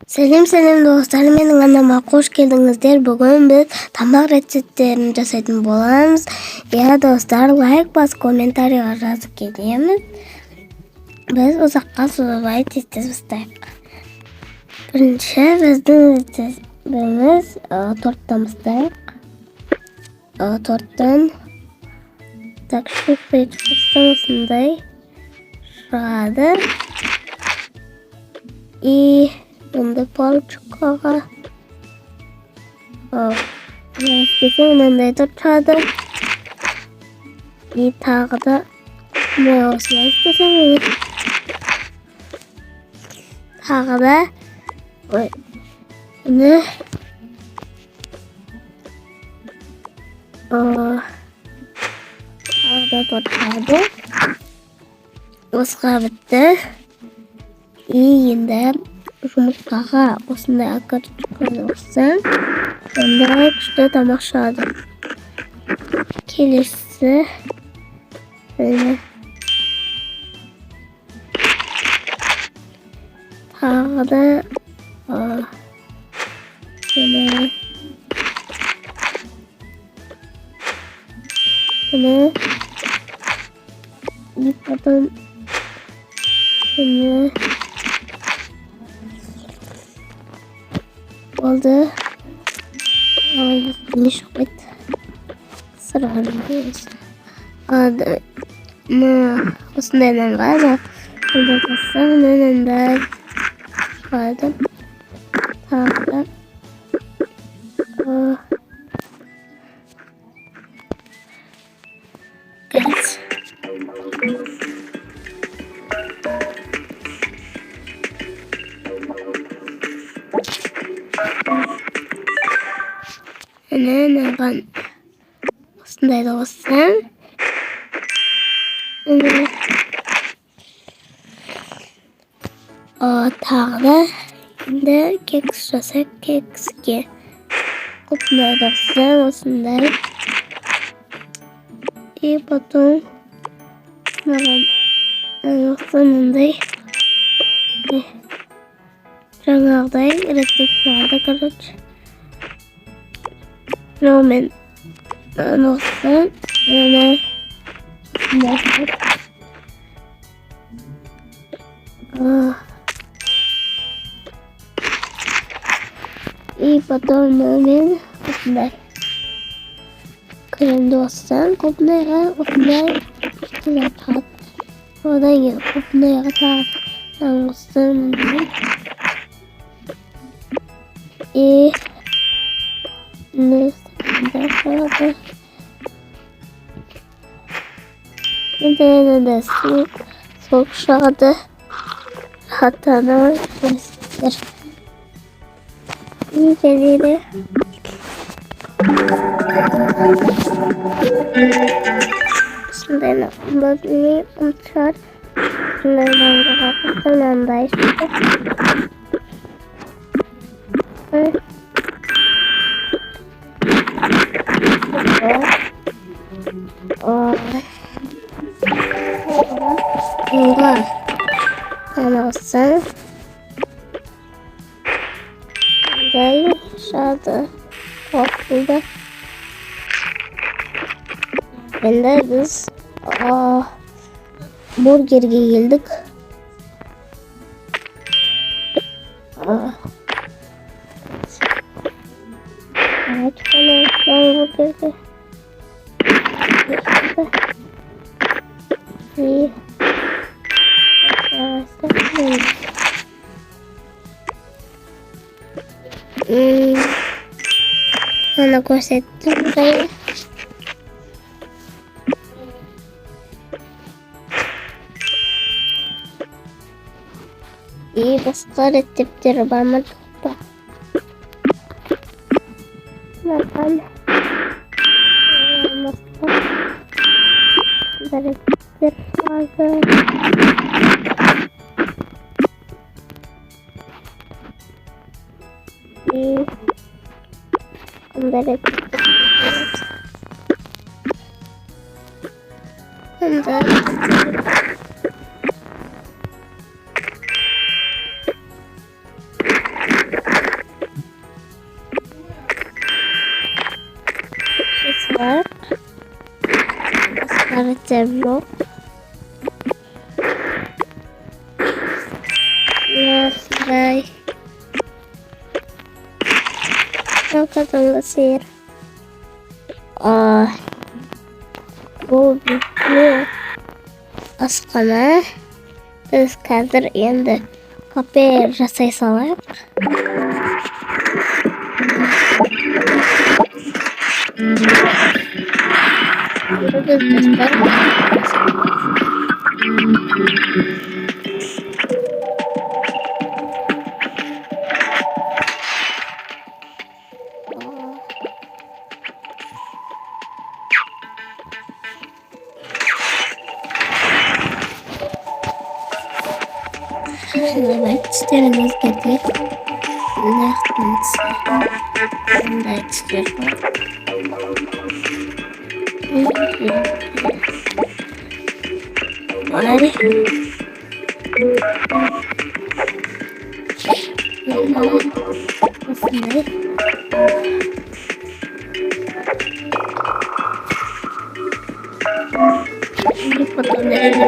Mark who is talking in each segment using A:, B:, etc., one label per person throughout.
A: Сәлем достар, менің анама қош келдіңіздер. Бүгін біз тамақ рецепттерін жасайтын боламыз. Достар, лайк бас, комментарийға жазып келеміз. Біз ұзаққа созбай тез бастайық. Бірінші біздің рецептіміз торттан бастайық. Торттан так шөппейт қоссаң осындай шығады. И онда палочкаға істесең мынандай торт шығады. И тағы да осылай істесең тағы да бұны тағы да торт шығады. Осыға бітті. И енді жұмыртқаға осындай аккордчиканы қоссаң, ондай күшті тамақ шығады. Келесі тағы да бұны и потом бұны oldu. Ne şokmet. Sırağını diyoruz. Aslında neden var ama burada tasarım neden vardı. Tamam. Evet. Ben осындай да қоссам, тағы да енді кекс жасап, кекске осындай да қоссам, осындай. И потом осындай жаңағыдай рецепт шығады, короче. Мен ноқсан и потом мен осындай кремді қоссам, көпнайға осындай жатады. Одан кейін көпнайға тағы қоссам, и Neden soğuk şağıdı hatta göster. İyi geliyor. Şimdi bunu uçar. Bunlardan da kapatın da işte. Olsa day şadı okulda bende biz burgerge geldik. Evet, ben burgerge iyi. Ona көрсеттім burayı. И басқа рецепттері бар ма жоқ па? Маған басқа рецепттер бар. И қандай gideceğim yok. Nasıl? Não kazandı sihir. Bu aslında biz kaldır endi kapıya жасай салайық. Evet, isterimiz geldik. Ne yaptınız? Ben de istiyorum. Hadi. Nasıl? Şimdi fotoğrafları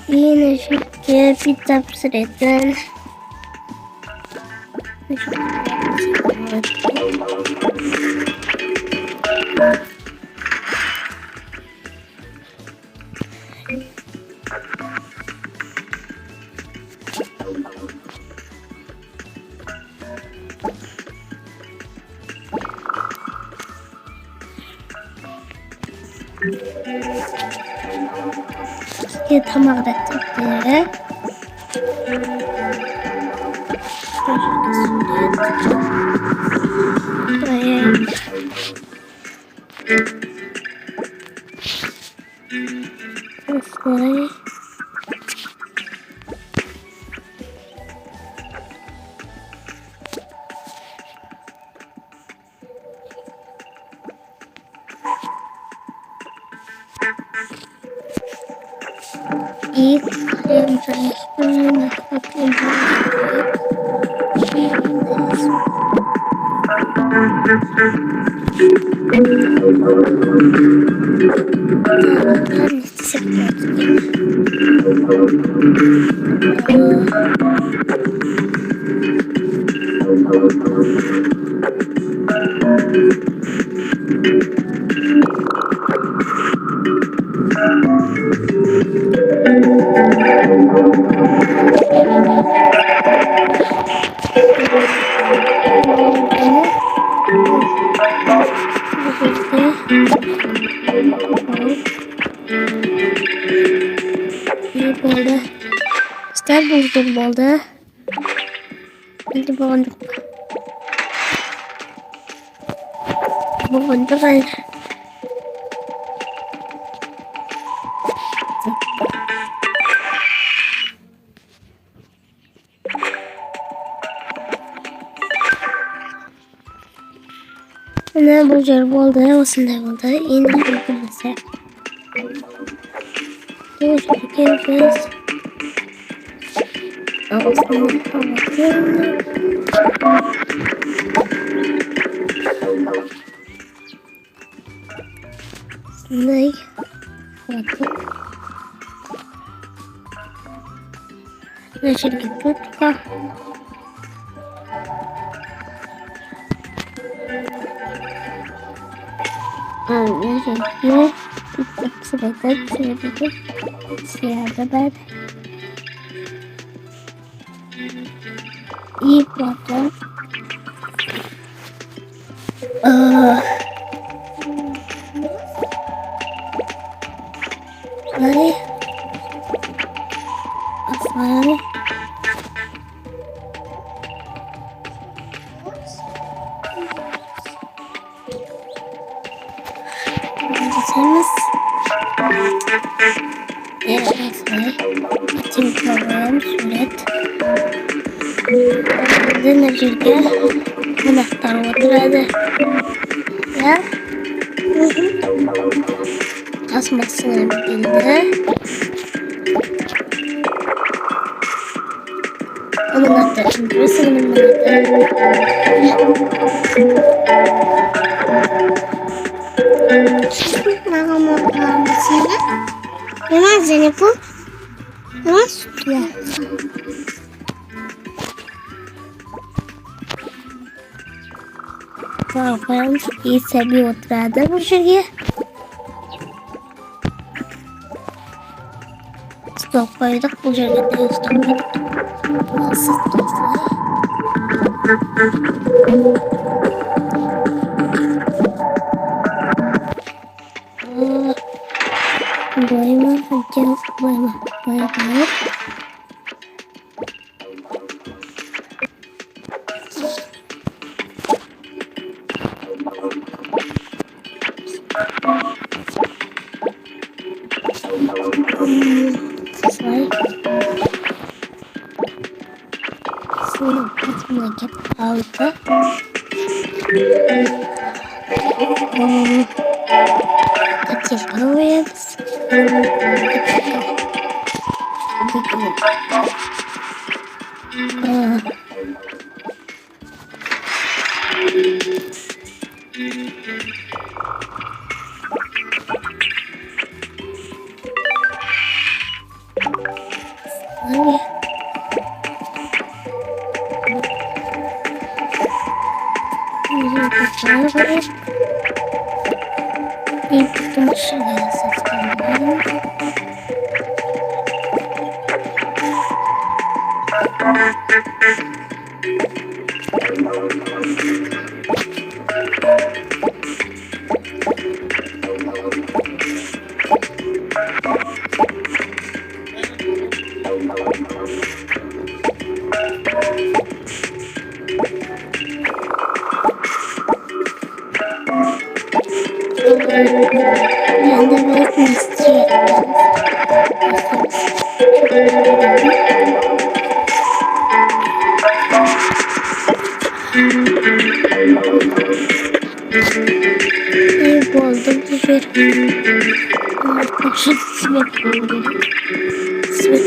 A: yine şöyle bir tapsıreden tamam rецепттері. Осылай. И крем жирный, крем болды. Стар болды. Енді болған жоқ па? Болған жоқ әлі. Мына бұл жер болды, осындай болды. Енді жүргізсе. Bu şekilde biz ağzını kapatalım. Şimdi kapatalım. Şimdi Toka. Şimdi Siyahda ben iyi problem. Sorry. Sorry. Neyse. Açayım program suret. Dene jirge. Anahtar oturады. Ya. Kasmasına bildi. Anahtar şimdi burasının memang Zenipu memang sudah Bakalım iyi seviye oturada bu şuraya. Stop koyduk bu şuraya da stop koyduk. Nasıl dostlar? Boyama hocam boyama. Selesai. Sini lagi auto. Kecil dulu ya. И потом шея составляем. Надо вместе. И болдым теперь. Покажи свет. Свет.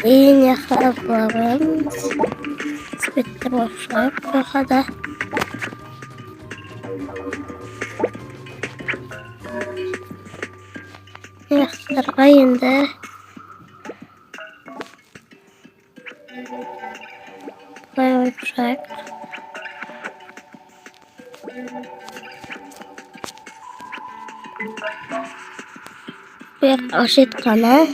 A: И не хапаем. Спектрошек прохода. Районда. Проект. Bir ошибканы.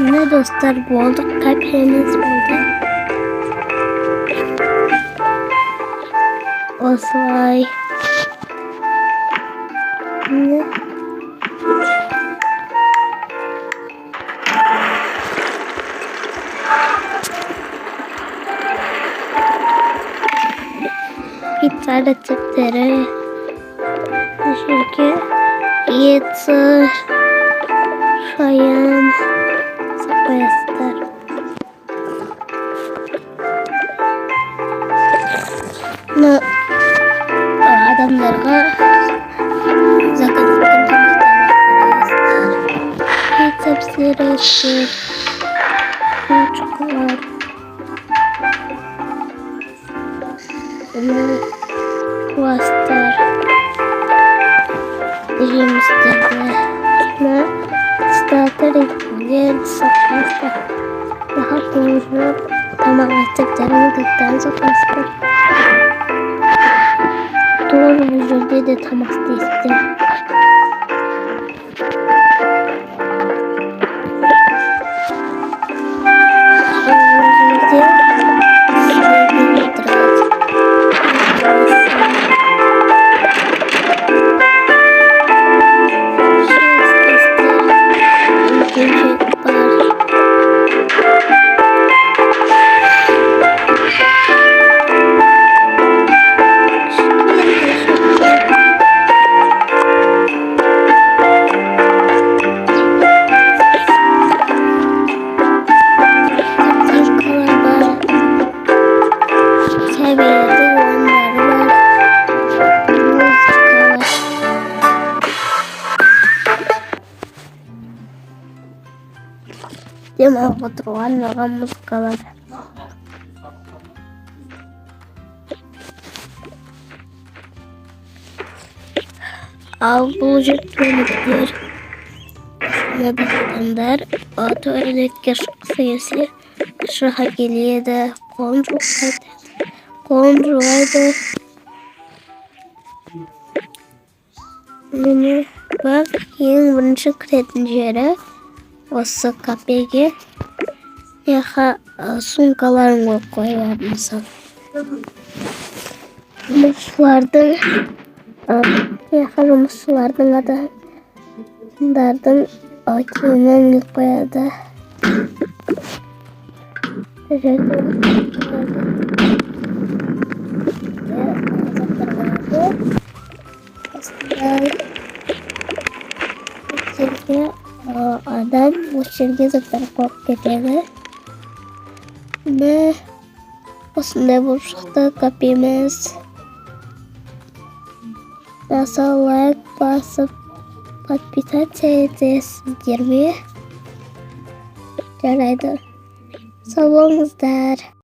A: Ne dostlar, bu oldu. Kalplerimiz oldu. Oslay. Ne? Pizza rецепттері. Çünkü yeter. Şayan. Sapayasıdır. Bunu adamlarga zakaz rецепттері çocuklar. Bunu vasıtar. Yemizdirdi. Şuna starter etkiler sapayasıdır. Daha sonra tamam rецепtlerini gökten sapayasıdır. Doğru vücudu da tam istedim. Dia mau keteruan kamu sekolah. Al bulacak tuvaletler. Şuna bir standar. O tuvaletler sayısı aşağı geliyor da kontrolde. Bunu bak yang birinci kiretin yere. Осы капеге яха сумкаларын қойып мысалы. Жұмысшылардың адамдардың киімін қояды. жерге адам осы жерге заттар қойып кетеді. Міне осындай болып шықты копиямыз. Лайк басып подписаться етесіздер ме? Жарайды. Сау болыңыздар.